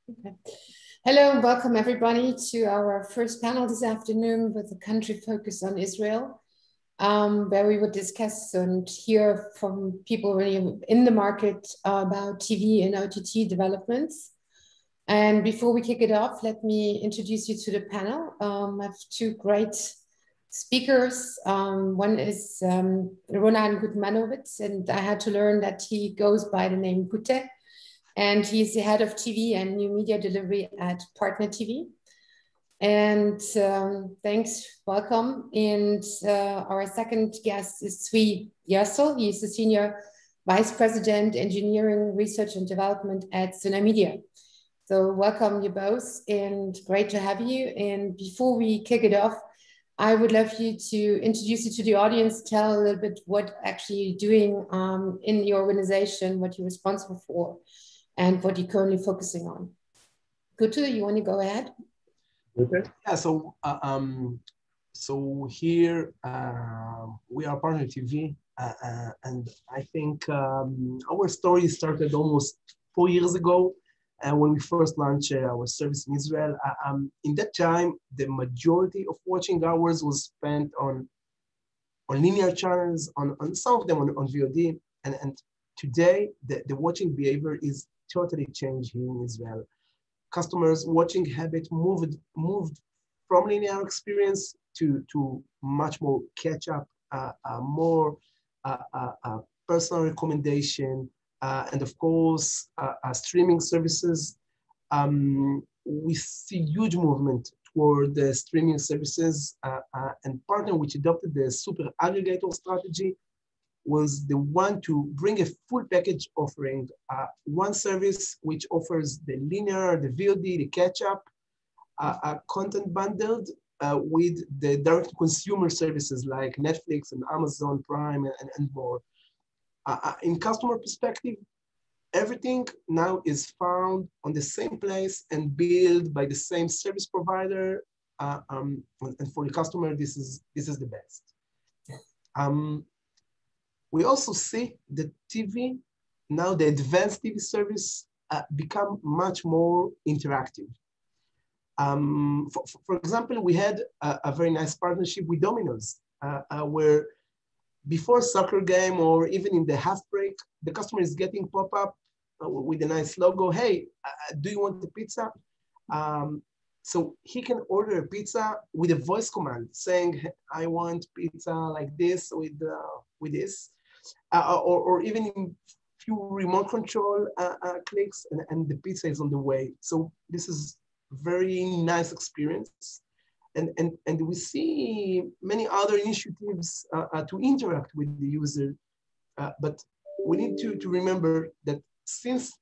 Okay. Hello and welcome everybody to our first panel this afternoon with a country focus on Israel, where we would discuss and hear from people really in the market about TV and OTT developments. And before we kick it off, let me introduce you to the panel. I have two great speakers. One is Ronan Gutmanowicz, and I had to learn that he goes by the name Gute. And he's the head of TV and new media delivery at Partner TV. And thanks, welcome. And our second guest is Zvi Yersel. He's the Senior Vice President, Engineering, Research and Development at Synamedia. So welcome you both and great to have you. And before we kick it off, I would love you to introduce you to the audience, tell a little bit what actually you're doing in the organization, what you're responsible for, and what you're currently focusing on. Gutu, you want to go ahead? Okay. Yeah, so here we are Partner TV, and I think our story started almost 4 years ago when we first launched our service in Israel. In that time, the majority of watching hours was spent on linear channels, on some of them on VOD, and today the watching behavior is totally changed here in Israel. Customers' watching habit moved from linear experience to much more catch up, more personal recommendation, and of course, streaming services. We see huge movement toward the streaming services, and Partner, which adopted the super aggregator strategy, was the one to bring a full package offering, one service which offers the linear, the VOD, the catch-up, content bundled with the direct consumer services like Netflix and Amazon Prime and more. In customer perspective, everything now is found on the same place and built by the same service provider. And for the customer, this is the best. We also see that TV, now the advanced TV service, become much more interactive. For example, we had a very nice partnership with Domino's, where before soccer game or even in the half break, the customer is getting pop-up with a nice logo. Hey, do you want the pizza? So he can order a pizza with a voice command saying, I want pizza like this with this. Or even in few remote control clicks and the pizza is on the way. So this is very nice experience. And we see many other initiatives to interact with the user. But we need to remember that since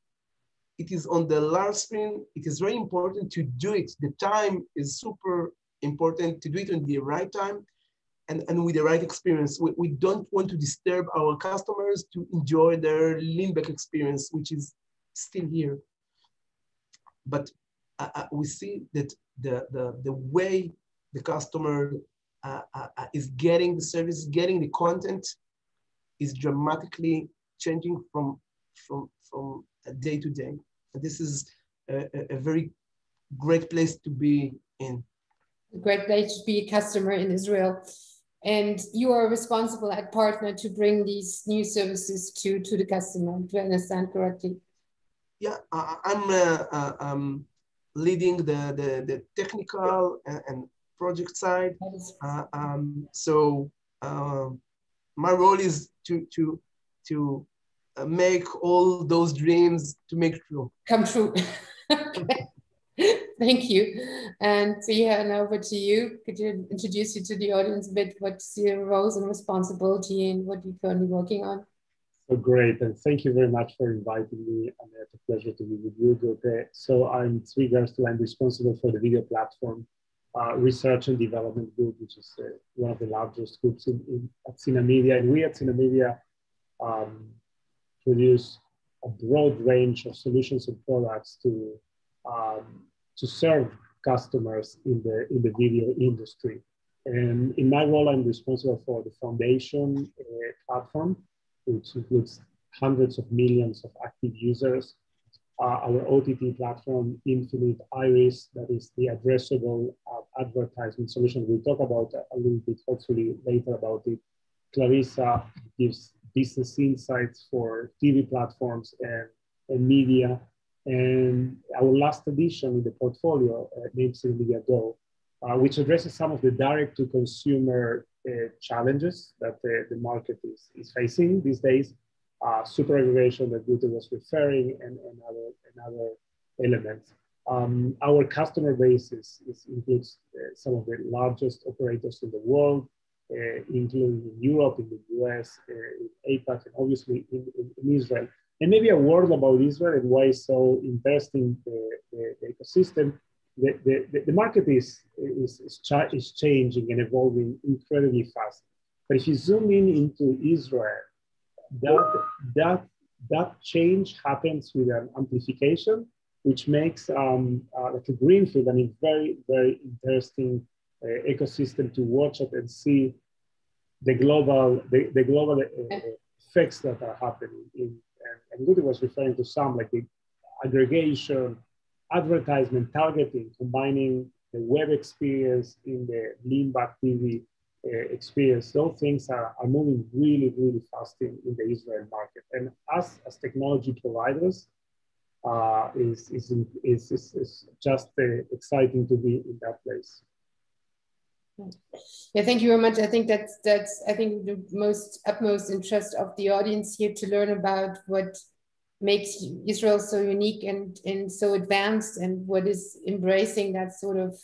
it is on the large screen, it is very important to do it. The time is super important to do it on the right time. And with the right experience. We don't want to disturb our customers to enjoy their lean-back experience, which is still here. But we see that the way the customer is getting the service, getting the content, is dramatically changing from day to day. And this is a very great place to be in. A great place to be a customer in Israel. And you are responsible at Partner to bring these new services to the customer, do I understand correctly? Yeah, I'm leading the technical and project side. So my role is to make all those dreams to make true. Come true. Okay. Thank you. And Zvi, now over to you. Could you introduce you to the audience a bit? What's your roles and responsibility and what you're currently working on? So great, and thank you very much for inviting me. And it's a pleasure to be with you, Gote. So I'm Zvi Yersel. I'm responsible for the video platform research and development group, which is one of the largest groups at Synamedia. And we at Synamedia produce a broad range of solutions and products to serve customers in the video industry. And in my role, I'm responsible for the foundation platform, which includes hundreds of millions of active users, our OTT platform, Infinite Iris, that is the addressable advertisement solution. We'll talk about a little bit, hopefully later, about it. Clarissa gives business insights for TV platforms and media. And our last addition in the portfolio, Nextv Media Go, which addresses some of the direct-to-consumer challenges that the market is facing these days. Super aggregation that Guto was referring, and other elements. Our customer base includes some of the largest operators in the world, including in Europe, in the US, in APAC, and obviously in Israel. And maybe a word about Israel and why it's so interesting, the ecosystem. The market is changing and evolving incredibly fast. But if you zoom in into Israel, that change happens with an amplification, which makes like a greenfield and a very, very interesting ecosystem to watch it and see the global effects that are happening. And Guti was referring to some, like the aggregation, advertisement, targeting, combining the web experience in the lean-back TV experience. Those things are moving really, really fast in the Israel market. And us as technology providers, is just exciting to be in that place. Yeah, thank you very much. I think that's I think the utmost interest of the audience here to learn about what makes Israel so unique and so advanced, and what is embracing that sort of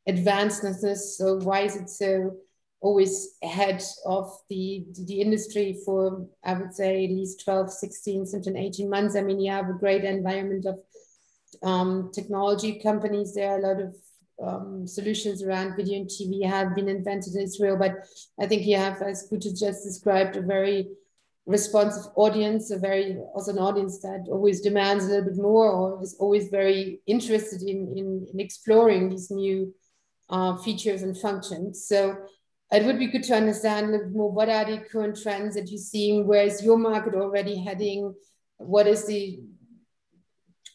advancedness. So why is it so always ahead of the industry for, I would say, at least 12, 16, sometimes 18 months. I mean, you have a great environment of technology companies. There are a lot of solutions around video and TV have been invented in Israel, but I think you have, as Guto just described, a very responsive audience, also an audience that always demands a little bit more, or is always very interested in exploring these new features and functions. So it would be good to understand a little bit more, what are the current trends that you're seeing? Where is your market already heading? What is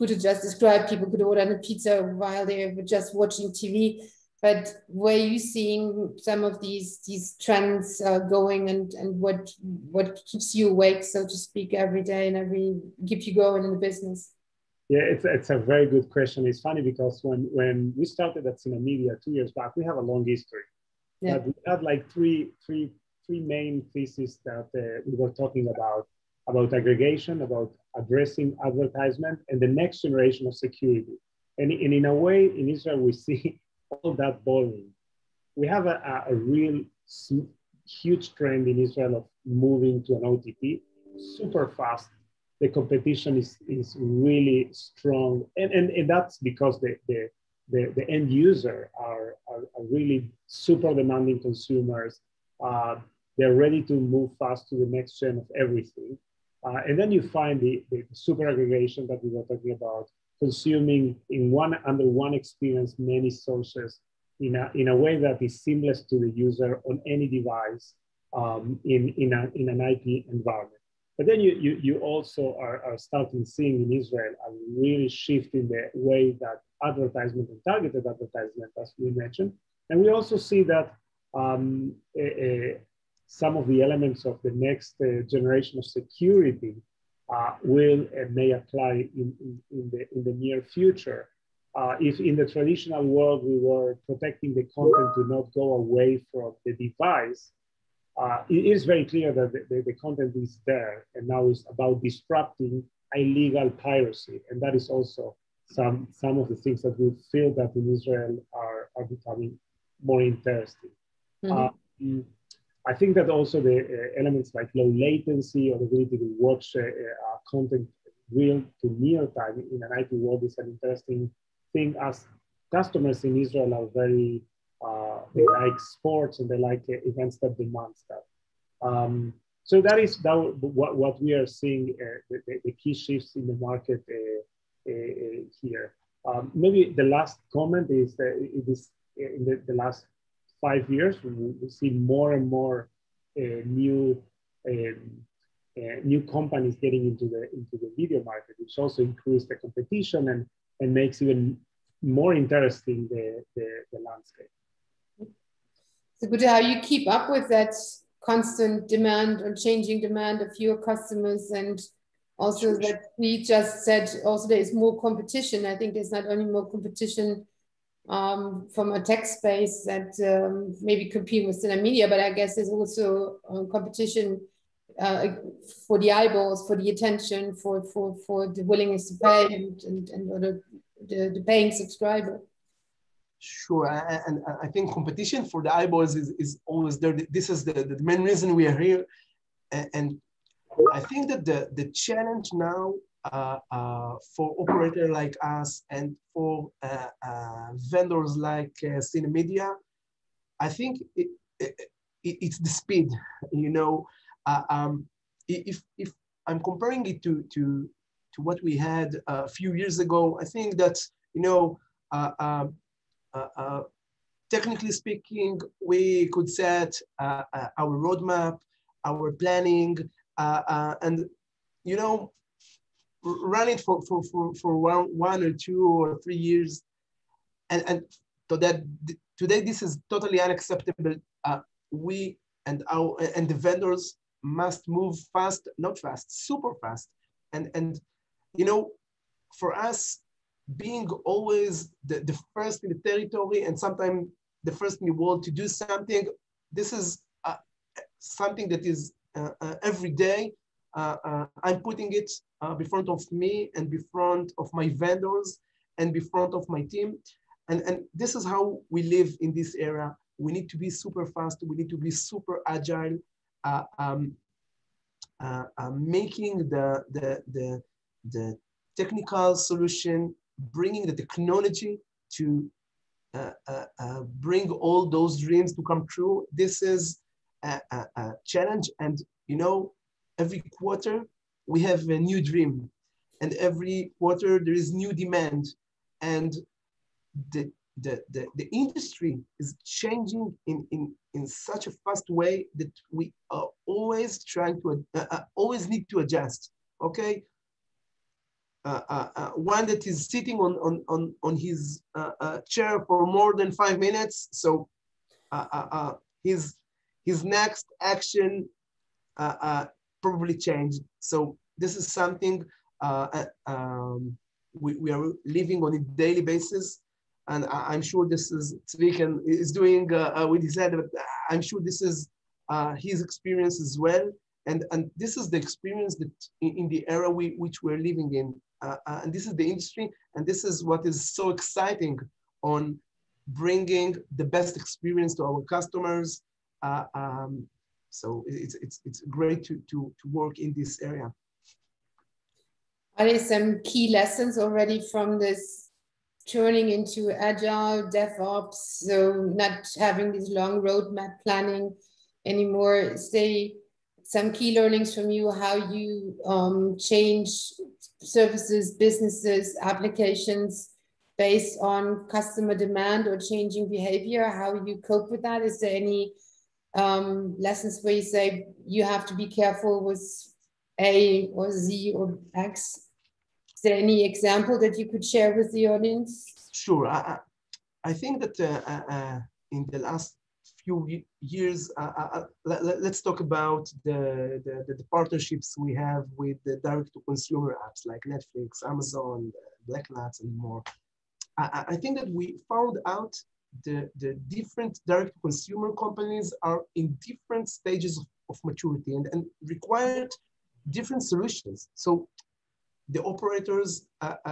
Guto just described, people could order a pizza while they were just watching TV. But where are you seeing some of these trends going, and what keeps you awake, so to speak, every day, and keep you going in the business? Yeah, it's a very good question. It's funny because when we started at Cine Media 2 years back, we have a long history. Yeah. But we had like three main theses that we were talking about aggregation, about addressing advertisement, and the next generation of security. And in a way, in Israel, we see all that boiling. We have a real huge trend in Israel of moving to an OTT super fast. The competition is really strong. And that's because the end user are really super demanding consumers. They're ready to move fast to the next gen of everything. And then you find the super aggregation that we were talking about, consuming under one experience many sources in a way that is seamless to the user on any device in an IP environment. But then you also are starting seeing in Israel a really shift in the way that advertisement and targeted advertisement, as we mentioned. And we also see that some of the elements of the next generation of security may apply in the near future. If in the traditional world we were protecting the content to not go away from the device, it is very clear that the content is there, and now it's about disrupting illegal piracy. And that is also some of the things that we feel that in Israel are becoming more interesting. Mm-hmm. I think that also the elements like low latency or the ability to watch content real to near time in an IP world is an interesting thing, as customers in Israel are very, they like sports and they like events that demand stuff. So that is what we are seeing, the key shifts in the market here. Maybe the last comment is that it is in the last 5 years, we see more and more new new companies getting into the video market, which also increases the competition and makes even more interesting the landscape. So, but how you keep up with that constant demand or changing demand of your customers, and also that we just said also there is more competition. I think there's not only more competition from a tech space that maybe compete with cinema media, but I guess there's also competition for the eyeballs, for the attention, for the willingness to pay and the paying subscriber. Sure, and I think competition for the eyeballs is always there. This is the main reason we are here, and I think that the challenge now for operator like us and for vendors like Cinemedia, I think it's the speed. You know, if I'm comparing it to what we had a few years ago, I think that, you know, technically speaking, we could set our roadmap, our planning, and, you know, run it for 1 or 2 or 3 years. And so that today, this is totally unacceptable. We and the vendors must move fast, not fast, super fast. And you know, for us, being always the first in the territory and sometimes the first in the world to do something, this is something that is every day. I'm putting it before of me and before of my vendors and before of my team. And this is how we live in this era. We need to be super fast. We need to be super agile, making the technical solution, bringing the technology to bring all those dreams to come true. This is a challenge. And, you know, every quarter we have a new dream, and every quarter there is new demand, and the industry is changing in such a fast way that we are always trying to always need to adjust. Okay, one that is sitting on his chair for more than 5 minutes, so his next action probably changed. So this is something we are living on a daily basis. And I'm sure this is Tzvik is doing with his head, but I'm sure this is his experience as well. And this is the experience that in the era which we're living in. And this is the industry. And this is what is so exciting on bringing the best experience to our customers. So it's great to work in this area. Are there some key lessons already from this turning into agile DevOps, so not having this long roadmap planning anymore? Say some key learnings from you, how you change services, businesses, applications based on customer demand or changing behavior, how you cope with that? Is there any lessons where you say you have to be careful with A or Z or X? Is there any example that you could share with the audience? Sure. I think that in the last few years, let's talk about the partnerships we have with the direct-to-consumer apps like Netflix, Amazon, Blacknuts, and more. I think that we found out the different direct-to-consumer companies are in different stages of maturity and required different solutions. So the operators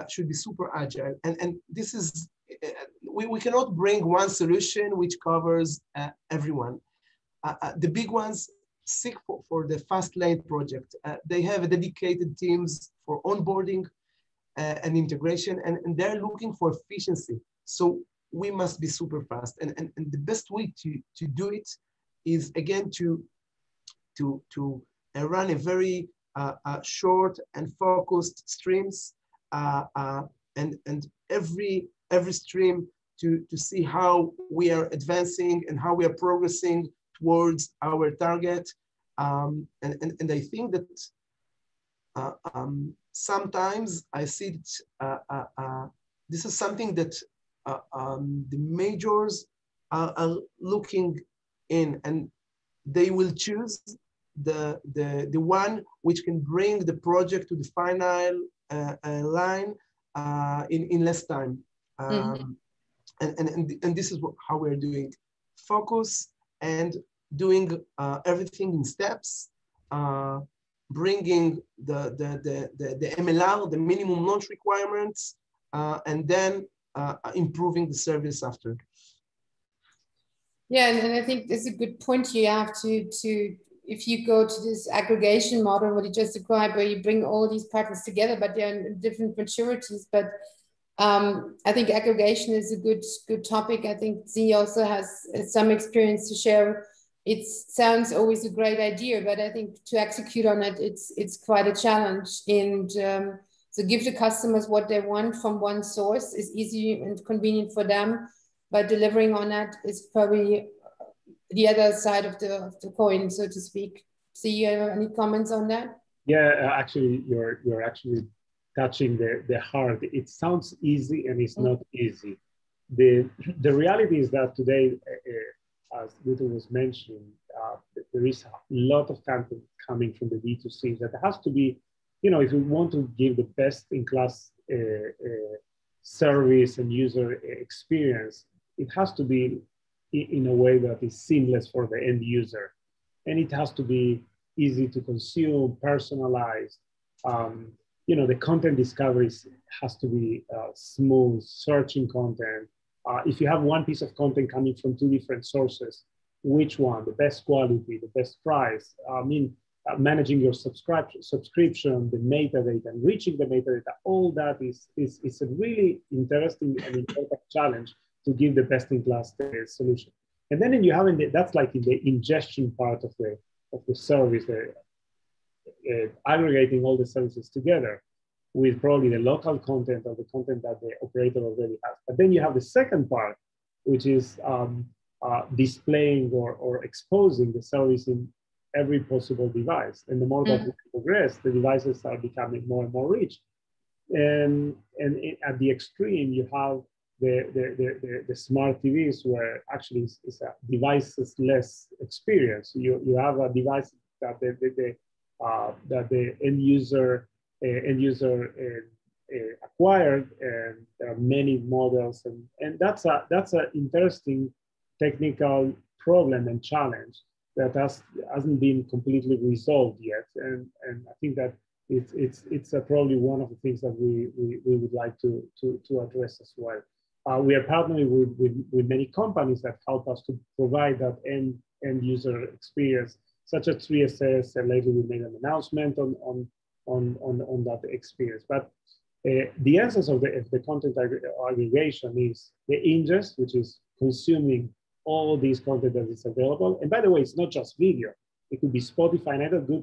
should be super agile. And this is, we cannot bring one solution which covers everyone. The big ones seek for the fast lane project. They have dedicated teams for onboarding and integration, and they're looking for efficiency. So we must be super fast. And the best way to do it is, again, to run a very short and focused streams, and every stream to see how we are advancing and how we are progressing towards our target. And I think that sometimes I see that this is something that the majors are looking in, and they will choose the one which can bring the project to the final line in less time. And this is how we're doing. Focus and doing everything in steps, bringing the MLR, the minimum launch requirements, and then improving the service after. Yeah, and I think it's a good point. You have to if you go to this aggregation model, what you just described, where you bring all these partners together, but they're in different maturities. But I think aggregation is a good topic. I think CEE also has some experience to share. It sounds always a great idea, but I think to execute on it, it's quite a challenge. And so give the customers what they want from one source is easy and convenient for them, but delivering on that is probably the other side of the coin, so to speak. CEE, any comments on that? Yeah, actually, you're actually touching the heart. It sounds easy, and it's not easy. The reality is that today, as Luther was mentioning, there is a lot of content coming from the D2C that has to be, if we want to give the best in class service and user experience, it has to be in a way that is seamless for the end user. And it has to be easy to consume, personalized. The content discovery has to be smooth, searching content. If you have one piece of content coming from two different sources, which one, the best quality, the best price? Managing your subscription, the metadata, and reaching the metadata, all that is a really interesting and important challenge to give the best-in-class solution. And then you have that's like in the ingestion part of the service, aggregating all the services together with probably the local content or the content that the operator already has. But then you have the second part, which is displaying or exposing the service in every possible device. And the more that we progress, the devices are becoming more and more rich. And at the extreme, you have the smart TVs, where actually it's a devices-less experience. You have a device that the end user acquired, and there are many models, and that's an interesting technical problem and challenge that hasn't been completely resolved yet. And I think that it's probably one of the things that we would like to address as well. We are partnering with many companies that help us to provide that end user experience, such as 3SS, and lately we made an announcement on that experience. But the essence of the content aggregation is the ingest, which is consuming all these content that is available. And by the way, it's not just video. It could be Spotify, and I don't do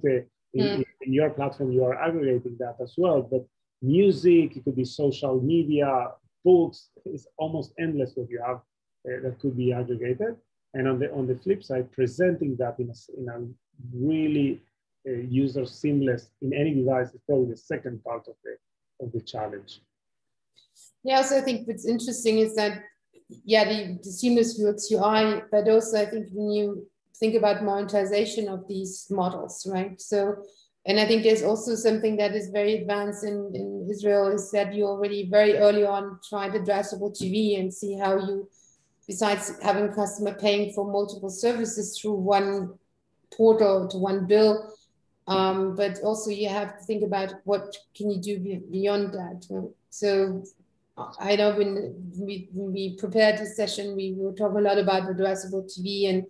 in your platform, you are aggregating that as well, but music, it could be social media, books, it's almost endless what you have that could be aggregated. And on the flip side, presenting that in a really user seamless in any device is probably the second part of the challenge. Yeah, also I think what's interesting is that, the seamless UX UI, but also I think when you think about monetization of these models, right? So, and I think there's also something that is very advanced in Israel, is that you already very early on tried addressable TV and see how you, besides having customer paying for multiple services through one portal to one bill, but also you have to think about what can you do beyond that. So I know when we prepared this session, we were talking a lot about addressable TV and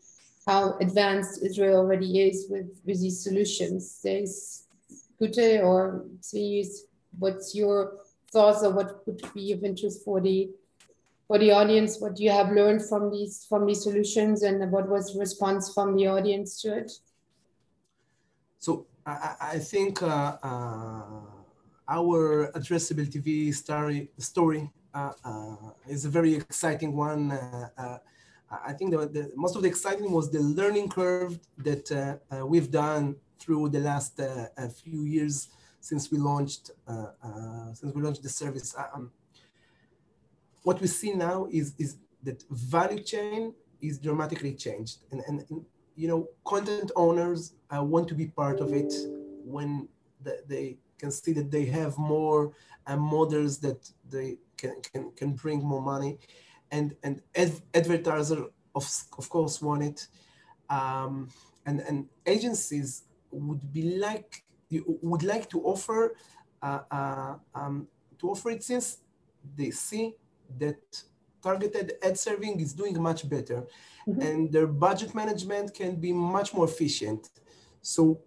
how advanced Israel already is with these solutions. There's Gute or CEE, what's your thoughts, or what would be of interest for the audience? What you have learned from these solutions, and what was the response from the audience to it? So I think our addressable TV story is a very exciting one. I think most of the exciting was the learning curve that we've done through the last few years. since we launched the service. What we see now is that value chain is dramatically changed, and you know, content owners want to be part of it when they can see that they have more models that they can bring more money, and advertisers of course want it, and agencies would like to offer it, since they see that targeted ad serving is doing much better, and their budget management can be much more efficient. So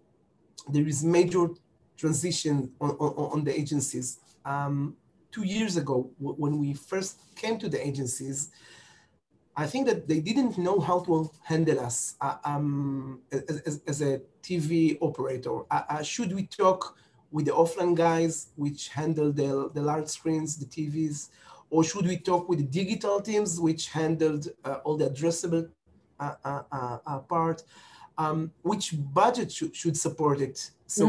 there is major transition on the agencies. 2 years ago, when we first came to the agencies, I think that they didn't know how to handle us as a TV operator. Should we talk with the offline guys, which handle the large screens, the TVs, or should we talk with the digital teams, which handled all the addressable part? Which budget should support it? So,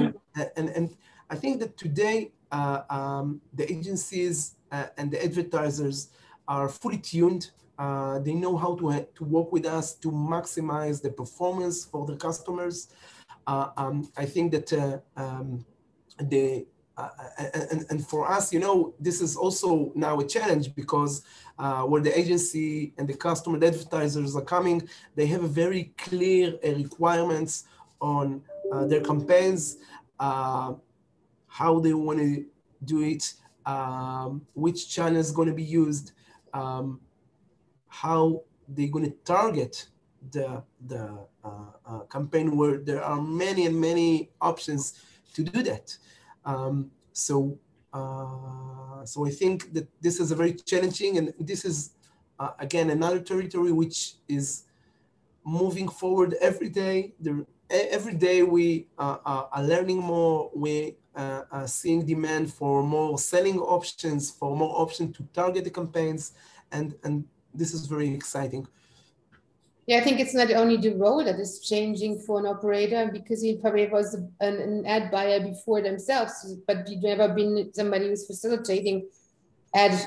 and I think that today the agencies and the advertisers are fully tuned. They know how to work with us to maximize the performance for the customers. I think that and for us, you know, this is also now a challenge, because where the agency and the customer, the advertisers are coming, they have a very clear requirements on their campaigns, how they want to do it, which channel is going to be used, how they're going to target the campaign, where there are many and many options to do that. So I think that this is a very challenging, and this is again another territory which is moving forward every day. Every day we are learning more. We are seeing demand for more selling options, for more options to target the campaigns, and this is very exciting. Yeah, I think it's not only the role that is changing for an operator, because he probably was an ad buyer before themselves, but you've never been somebody who's facilitating ad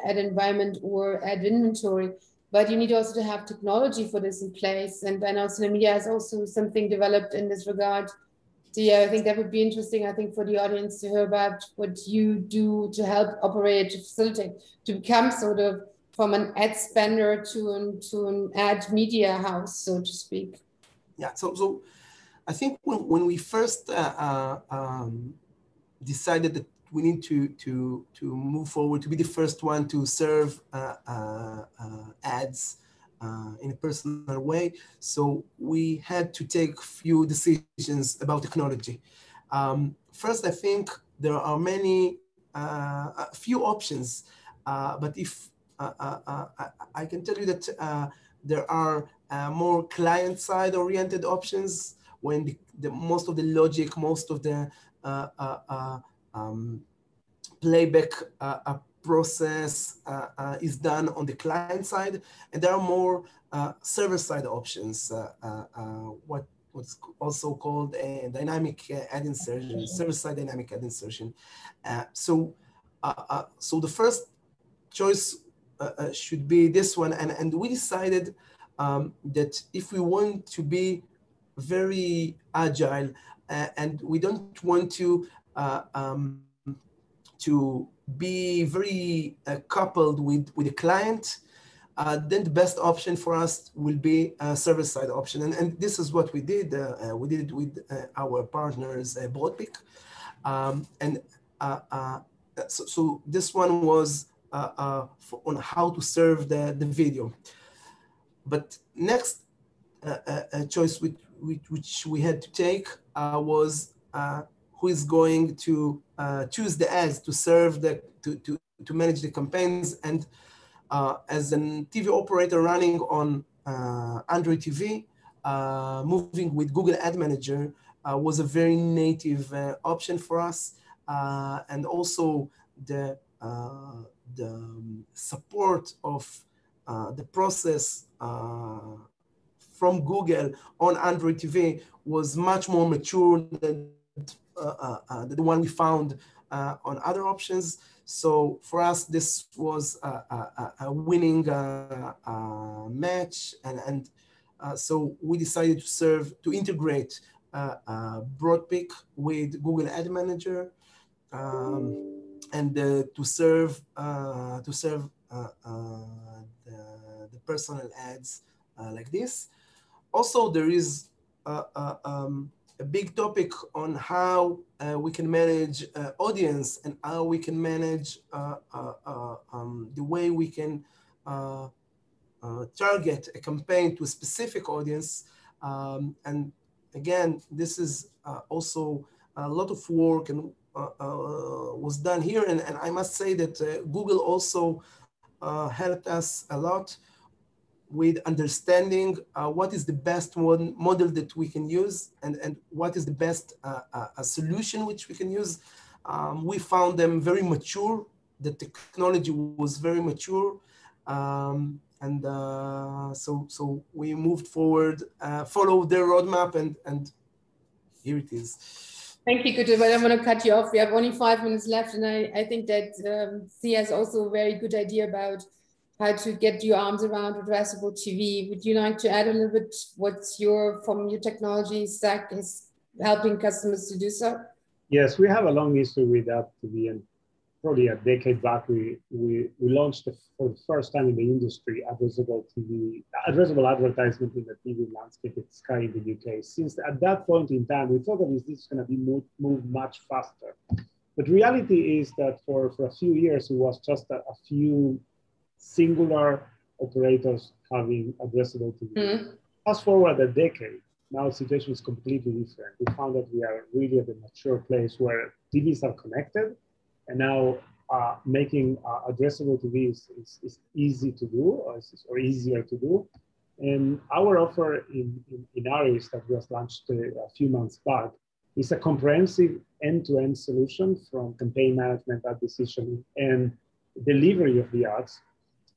environment or ad inventory. But you need also to have technology for this in place. And also the media has also something developed in this regard. So yeah, I think that would be interesting, I think, for the audience to hear about what you do to help operate, to facilitate, to become sort of from an ad spender to an ad media house, so to speak. Yeah, so I think when we first decided that we need to move forward, to be the first one to serve ads in a personal way, so we had to take few decisions about technology. First, I think there are a few options, but if I can tell you that there are more client-side oriented options, when most of the logic, most of the playback process is done on the client side, and there are more server-side options, what's also called a dynamic ad insertion, server-side dynamic ad insertion. So the first choice should be this one, and we decided that if we want to be very agile and we don't want to be very coupled with the client, then the best option for us will be a server-side option, and this is what we did. We did it with our partners, Broadpeak, and so this one was on how to serve the video. But next choice which we had to take was who is going to choose the ads to serve to manage the campaigns. And as a TV operator running on Android TV, moving with Google Ad Manager was a very native option for us, and also the support of the process from Google on Android TV was much more mature than the one we found on other options. So for us, this was a winning match, and so we decided to integrate Broadpeak with Google Ad Manager, and to serve the personal ads like this. Also, there is a big topic on how we can manage audience and how we can manage the way we can target a campaign to a specific audience. And again, this is also a lot of work and was done here. And I must say that Google also helped us a lot with understanding what is the best model that we can use, and what is the best solution which we can use. We found them very mature. The technology was very mature. So we moved forward, followed their roadmap, and here it is. Thank you, Guter, but I want to cut you off. We have only 5 minutes left, and I think that CEE has also a very good idea about how to get your arms around addressable TV. Would you like to add a little bit what's from your technology stack is helping customers to do so? Yes, we have a long history with that TV, and probably a decade back, we launched for the first time in the industry addressable advertisement in the TV landscape at Sky in the UK. Since at that point in time, we thought that this is going to be moved much faster. But reality is that for a few years, it was just a few singular operators having addressable TV. Mm-hmm. Fast forward a decade, now the situation is completely different. We found that we are really at a mature place where TVs are connected, and now making addressable TV is easy to do, or easier to do. And our offer in Aries that was launched a few months back is a comprehensive end-to-end solution from campaign management, ad decision, and delivery of the ads.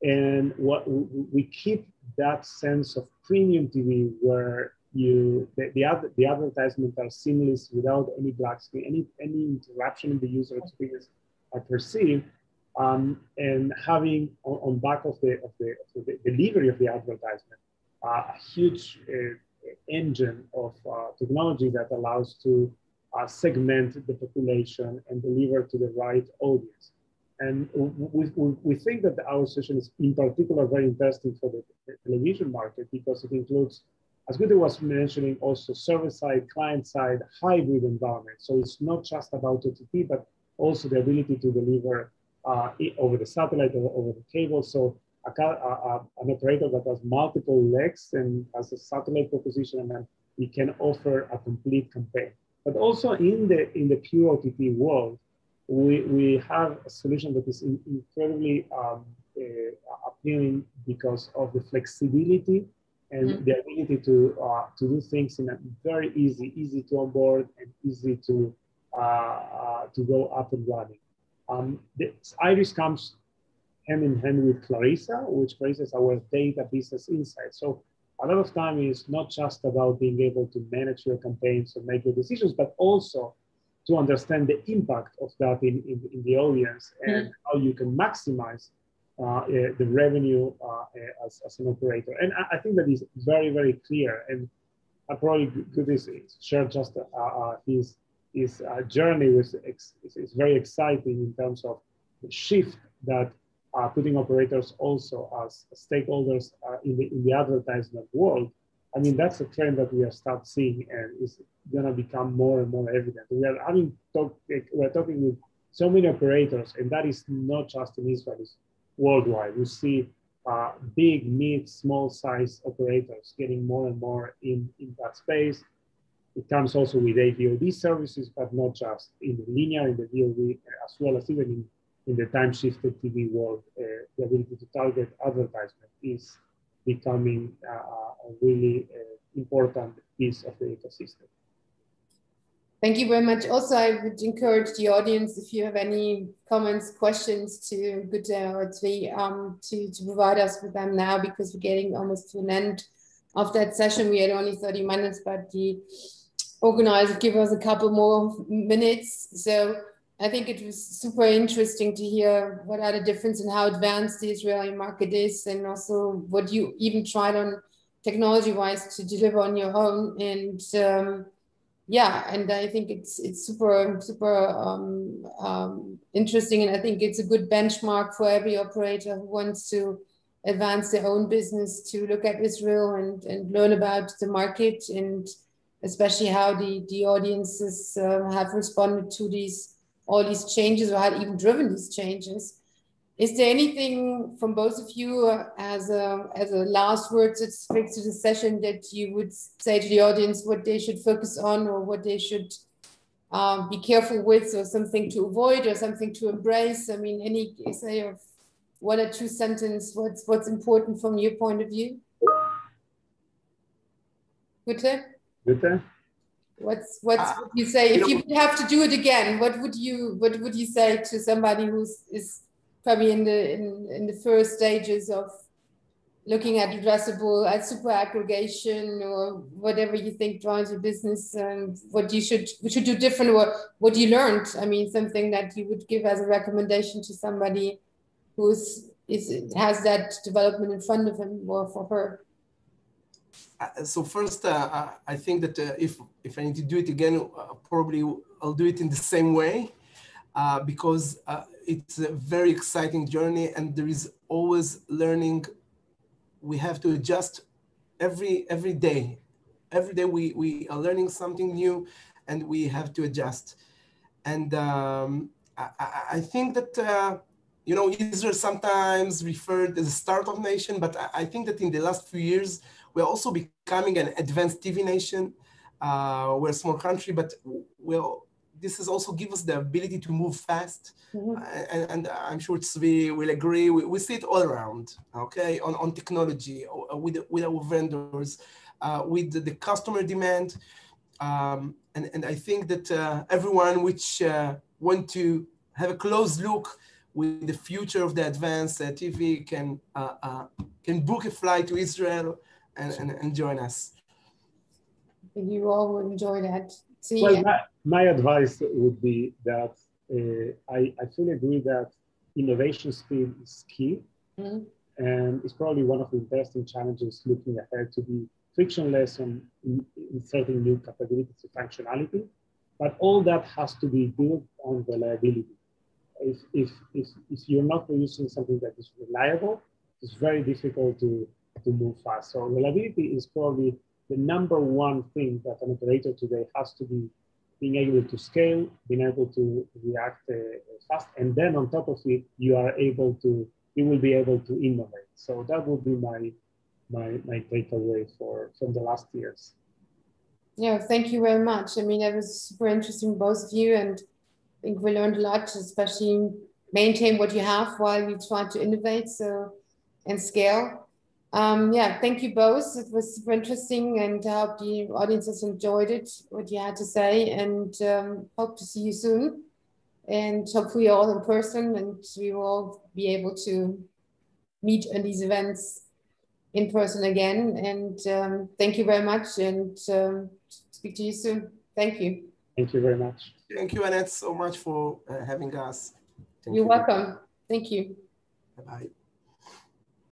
And what we keep that sense of premium TV where the advertisements are seamless without any black screen, any interruption in the user experience are perceived, and having on back of the delivery of the advertisement a huge engine of technology that allows to segment the population and deliver to the right audience. And we think that our solution is in particular very interesting for the television market because it includes, as Guter was mentioning, also server-side, client-side, hybrid environment. So it's not just about OTT, but also the ability to deliver over the satellite or over the cable. So an operator that has multiple legs and has a satellite proposition, and then we can offer a complete campaign. But also in the pure OTT world, we have a solution that is incredibly appealing because of the flexibility and the ability to do things in a very easy to onboard and easy to go up and running. Iris comes hand in hand with Clarissa, which Clarissa is our data business insight. So a lot of time is not just about being able to manage your campaigns or make your decisions, but also to understand the impact of that in the audience and how you can maximize the revenue as an operator. And I think that is very, very clear. And I probably could share just his journey is very exciting in terms of the shift that putting operators also as stakeholders in the advertisement world. I mean, that's a trend that we are start seeing and is going to become more and more evident. We're talking with so many operators, and that is not just in Israel, it's worldwide. We see big, mid, small size operators getting more and more in that space. It comes also with AVOD services, but not just in the linear, in the VOD, as well as even in the time-shifted TV world. The ability to target advertisement is becoming a really important piece of the ecosystem. Thank you very much. Also, I would encourage the audience, if you have any comments, questions to Guter or Tzvi, to provide us with them now, because we're getting almost to an end of that session. We had only 30 minutes, but the organizer give us a couple more minutes. So I think it was super interesting to hear what are the difference and how advanced the Israeli market is, and also what you even tried on technology-wise to deliver on your own. And yeah, and I think it's super interesting, and I think it's a good benchmark for every operator who wants to advance their own business to look at Israel and learn about the market, and especially how the audiences have responded to all these changes, or had even driven these changes. Is there anything from both of you as a last word to speak to the session that you would say to the audience what they should focus on, or what they should be careful with, or something to avoid, or something to embrace? I mean, any say of one or two sentences, what's important from your point of view? Gute? What's what you say if you would have to do it again? What would you say to somebody is probably in the first stages of looking at addressable, at super aggregation, or whatever you think drives your business, and what you should do different, or what you learned? I mean, something that you would give as a recommendation to somebody who has that development in front of him or for her. So first, I think that if I need to do it again, probably I'll do it in the same way, because it's a very exciting journey, and there is always learning. We have to adjust every day. Every day we are learning something new, and we have to adjust. And I think that you know, Israel sometimes referred as a startup nation, but I think that in the last few years, we're also becoming an advanced TV nation. We're a small country, but this has also given us the ability to move fast. And I'm sure Tzvi will agree. We see it all around, okay, on technology, with our vendors, with the customer demand. And I think that everyone which want to have a close look with the future of the advanced TV can book a flight to Israel and join us. You all will enjoy that. See, well, my advice would be that I fully agree that innovation speed is key. And it's probably one of the interesting challenges looking ahead, to be frictionless in inserting new capabilities to functionality. But all that has to be built on reliability. If you're not producing something that is reliable, it's very difficult to move fast. So reliability is probably the number one thing that an operator today has to be, being able to scale, being able to react fast, and then on top of it, you will be able to innovate. So that would be my takeaway from the last years. Yeah, thank you very much. I mean, that was super interesting, both of you, and I think we learned a lot, especially maintain what you have while you try to innovate and scale. Yeah, thank you both. It was super interesting, and I hope the audiences enjoyed it, what you had to say, and hope to see you soon. And hopefully all in person, and we will all be able to meet at these events in person again. And thank you very much, and speak to you soon. Thank you. Thank you very much. Thank you, Annette, so much for having us. You're welcome. Thank you. Bye-bye.